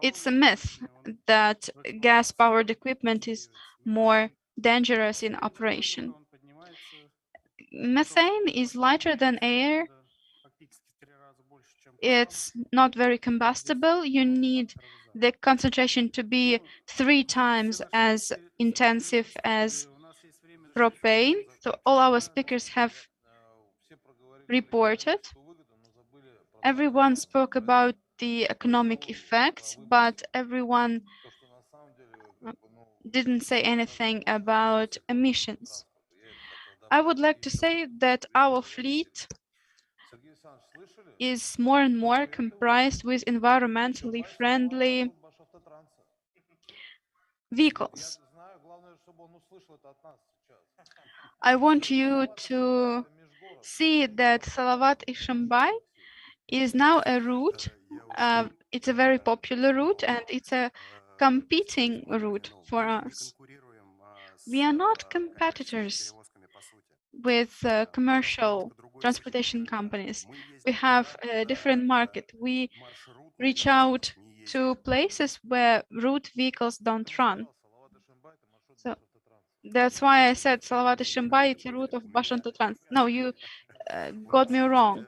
it's a myth that gas-powered equipment is more dangerous in operation. Methane is lighter than air. It's not very combustible. You need the concentration to be 3 times as intensive as propane. So all our speakers have reported. Everyone spoke about the economic effects, but everyone didn't say anything about emissions. I would like to say that our fleet is more and more comprised with environmentally friendly vehicles. I want you to see that Salavat-Ishimbai is now a route. It's a very popular route, and it's a competing route for us. We are not competitors with commercial transportation companies. We have a different market. We reach out to places where route vehicles don't run. So that's why I said Salavat-Ishimbai is a route of Bashanta Trans. No, you got me wrong.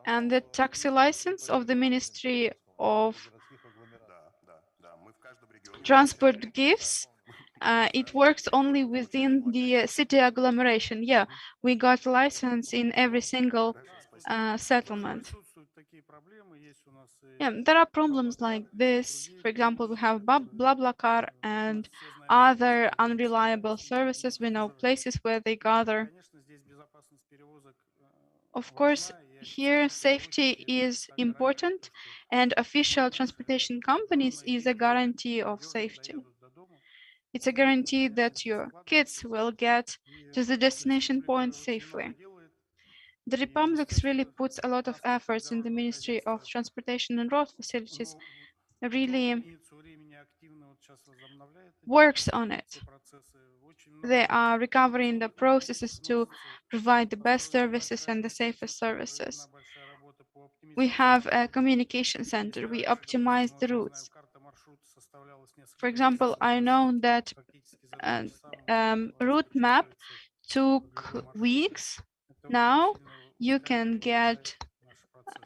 And the taxi license of the Ministry of Transport gives, it works only within the city agglomeration. Yeah, we got license in every single settlement. Yeah, there are problems like this. For example, we have BlaBlaCar and other unreliable services. We know places where they gather. Of course, here safety is important, and official transportation companies is a guarantee of safety. It's a guarantee that your kids will get to the destination point safely. The Republic really puts a lot of efforts in the Ministry of Transportation and Road Facilities, really works on it. They are recovering the processes to provide the best services and the safest services. We have a communication center. We optimize the routes. For example, I know that route map took weeks. Now you can get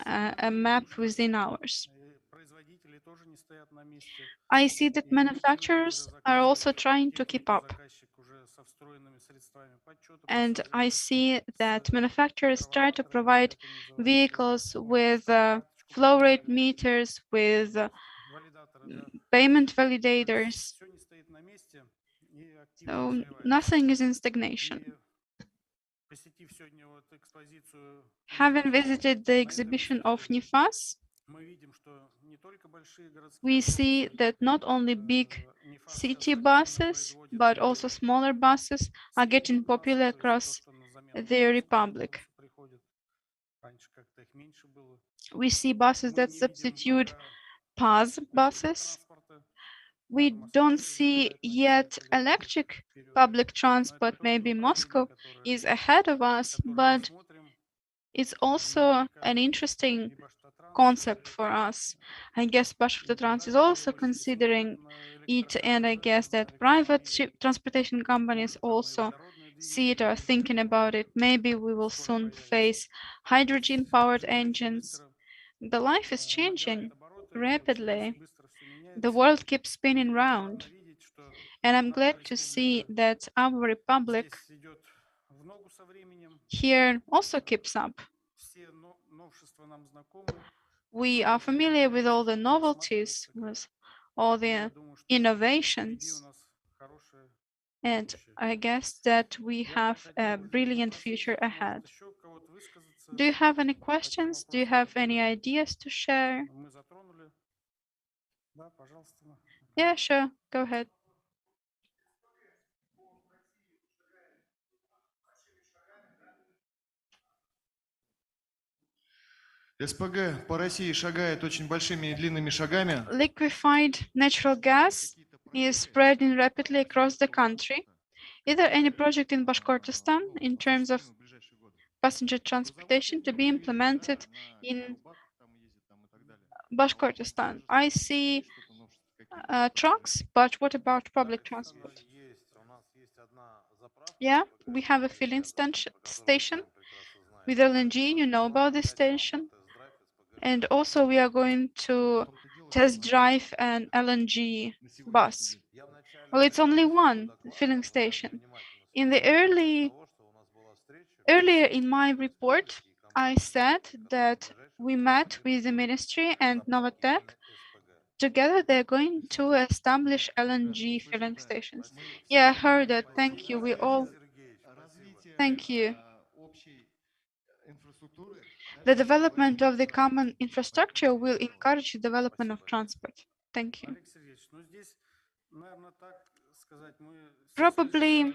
a map within hours. I see that manufacturers are also trying to keep up. And I see that manufacturers try to provide vehicles with flow rate meters, with payment validators. So nothing is in stagnation. Having visited the exhibition of NIFAS, we see that not only big city buses, but also smaller buses are getting popular across the Republic. We see buses that substitute PAS buses. We don't see yet electric public transport. Maybe Moscow is ahead of us, but it's also an interesting concept for us. I guess Bashkirtostan is also considering it, and I guess that private transportation companies also see it or thinking about it. Maybe we will soon face hydrogen-powered engines. The life is changing rapidly. The world keeps spinning round. And I'm glad to see that our republic here also keeps up. We are familiar with all the novelties, with all the innovations. And I guess that we have a brilliant future ahead. Do you have any questions? Do you have any ideas to share? Yeah, sure. Go ahead. СПГ по России шагает очень большими и длинными шагами. Liquefied natural gas is spreading rapidly across the country. Is there any project in Bashkortostan in terms of passenger transportation to be implemented in Bashkortostan? I see trucks, but what about public transport? Yeah, we have a filling station with LNG. You know about this station. And also we are going to test drive an LNG bus. Well, it's only one filling station. In the earlier in my report, I said that we met with the ministry and Novatec. Together, they're going to establish LNG filling stations. Yeah, I heard that. Thank you. We all. Thank you. The development of the common infrastructure will encourage the development of transport. Thank you. Probably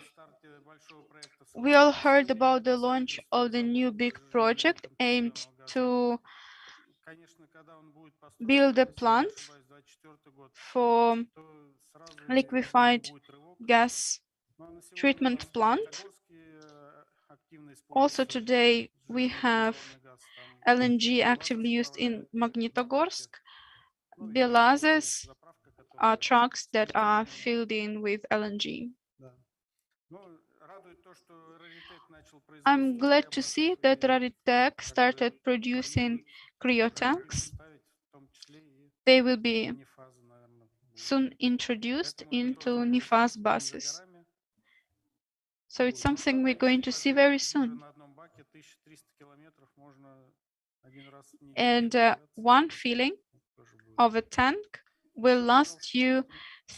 we all heard about the launch of the new big project aimed to build a plant for liquefied gas treatment plant. Also today we have LNG actively used in Magnitogorsk. Belazes are trucks that are filled in with LNG. I'm glad to see that Raritech started producing cryo tanks. They will be soon introduced into NIFAS buses. So it's something we're going to see very soon. And one filling of a tank will last you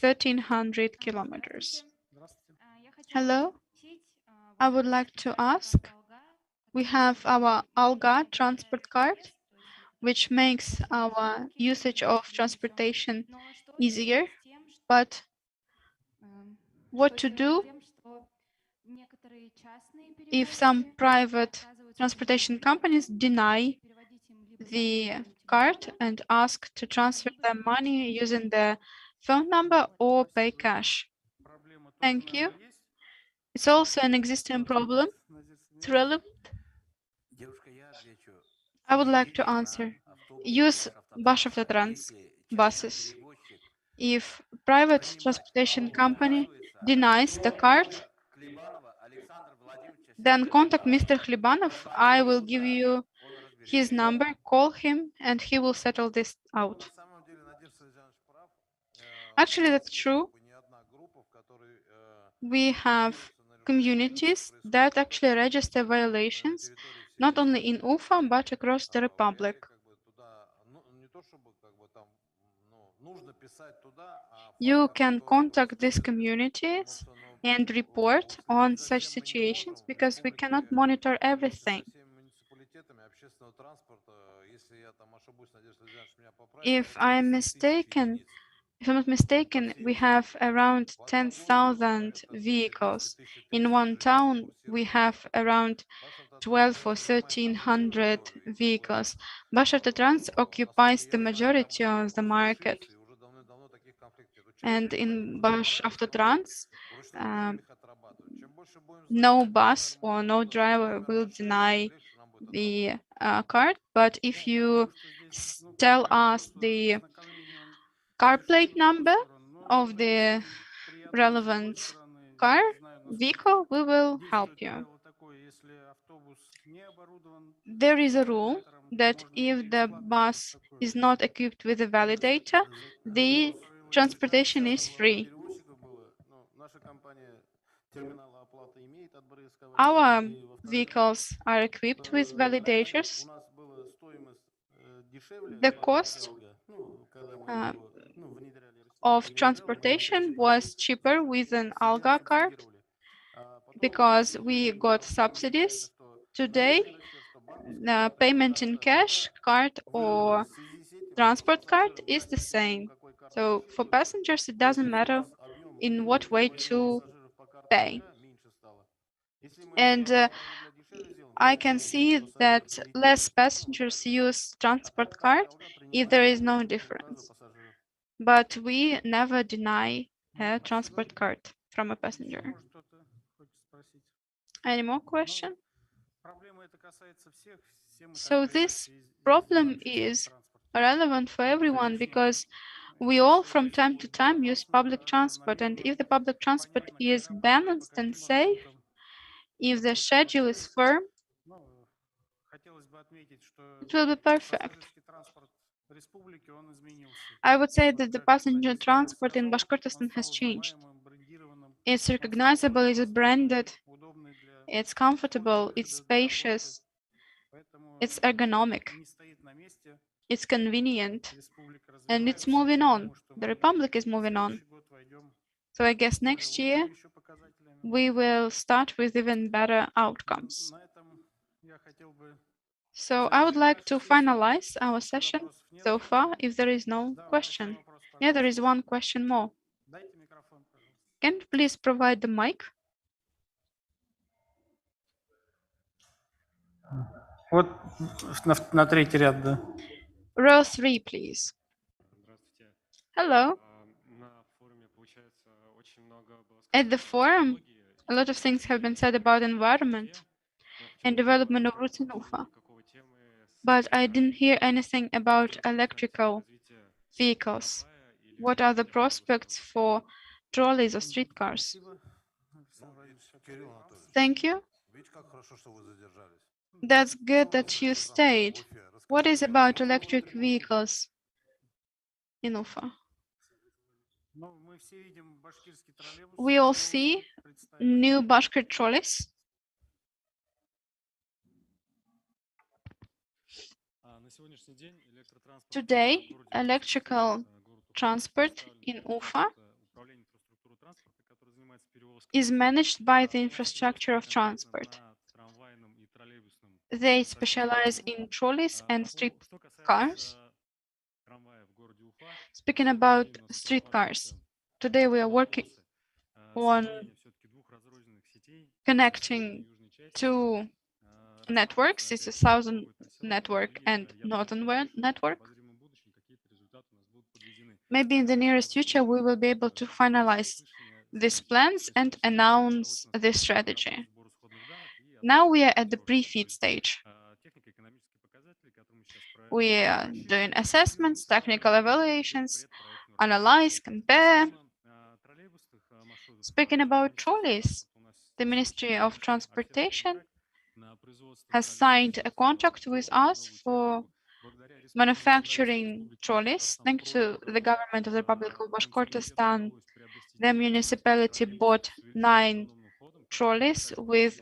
1,300 kilometers. Hello, I would like to ask, we have our ALGA transport card, which makes our usage of transportation easier, but what to do if some private transportation companies deny the card and ask to transfer their money using their phone number or pay cash? Thank you. It's also an existing problem. It's relevant. I would like to answer. Use Bashavtotrans buses. If private transportation company denies the card, then contact Mr. Khlibanov. I will give you his number, call him, and he will settle this out. Actually, that's true. We have communities that actually register violations, not only in Ufa, but across the Republic. You can contact these communities and report on such situations because we cannot monitor everything. If I'm not mistaken, we have around 10,000 vehicles. In one town, we have around 12 or 1,300 vehicles. Bashavtotrans occupies the majority of the market. And in Bashavtotrans, no bus or no driver will deny the card, but if you tell us the car plate number of the relevant car vehicle, we will help you. There is a rule that if the bus is not equipped with a validator, the transportation is free. Our vehicles are equipped with validators. The cost of transportation was cheaper with an ALGA card because we got subsidies. Today, the payment in cash, card, or transport card is the same. So for passengers, it doesn't matter in what way to pay. And I can see that less passengers use transport card if there is no difference. But we never deny a transport card from a passenger. Any more questions? So this problem is relevant for everyone because we all from time to time use public transport, and if the public transport is balanced and safe, if the schedule is firm, it will be perfect. I would say that the passenger transport in Bashkortostan has changed. It's recognizable, it's branded, it's comfortable, it's spacious, it's ergonomic, it's convenient, and it's moving on. The Republic is moving on. So I guess next year we will start with even better outcomes. So I would like to finalize our session so far if there is no question. Yeah, there is one question more. Can you please provide the mic? Вот на третий ряд, да. Row 3, please. Hello. At the forum, a lot of things have been said about environment and development of routes in Ufa. But I didn't hear anything about electrical vehicles. What are the prospects for trolleys or streetcars? Кирилл Анатольевич, Thank you. видите, как хорошо, что вы задержались. That's good that you stayed. What is about electric vehicles in Ufa? Ну, мы все видим башкирский троллейбус. We all see new Bashkir trolleys. Today, electrical transport in Ufa is managed by the infrastructure of transport. They specialize in trolleys and streetcars. Speaking about streetcars, today we are working on connecting two networks. It's a southern network and northern network. Maybe in the nearest future, we will be able to finalize these plans and announce this strategy. Now we are at the pre-FEED stage. We are doing assessments, technical evaluations, analyze, compare. Speaking about trolleys, the Ministry of Transportation has signed a contract with us for manufacturing trolleys. Thanks to the government of the Republic of Bashkortostan, the municipality bought 9 trolleys with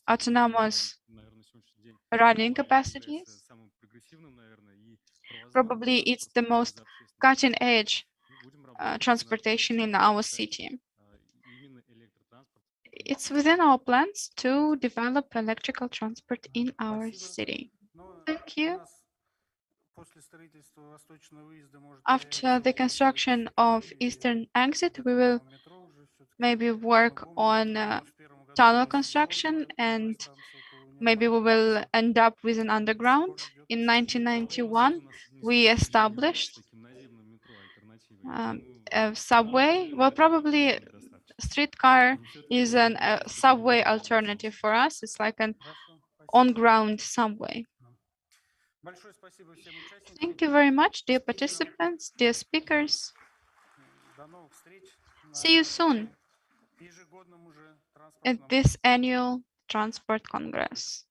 autonomous running capacities. Probably it's the most cutting-edge transportation in our city. It's within our plans to develop electrical transport in our city. Thank you. After the construction of Eastern Exit, we will maybe work on tunnel construction, and maybe we will end up with an underground. In 1991, we established a subway. Well, probably streetcar is a subway alternative for us. It's like an on-ground subway. Thank you very much, dear participants, dear speakers. See you soon at this annual Transport Congress.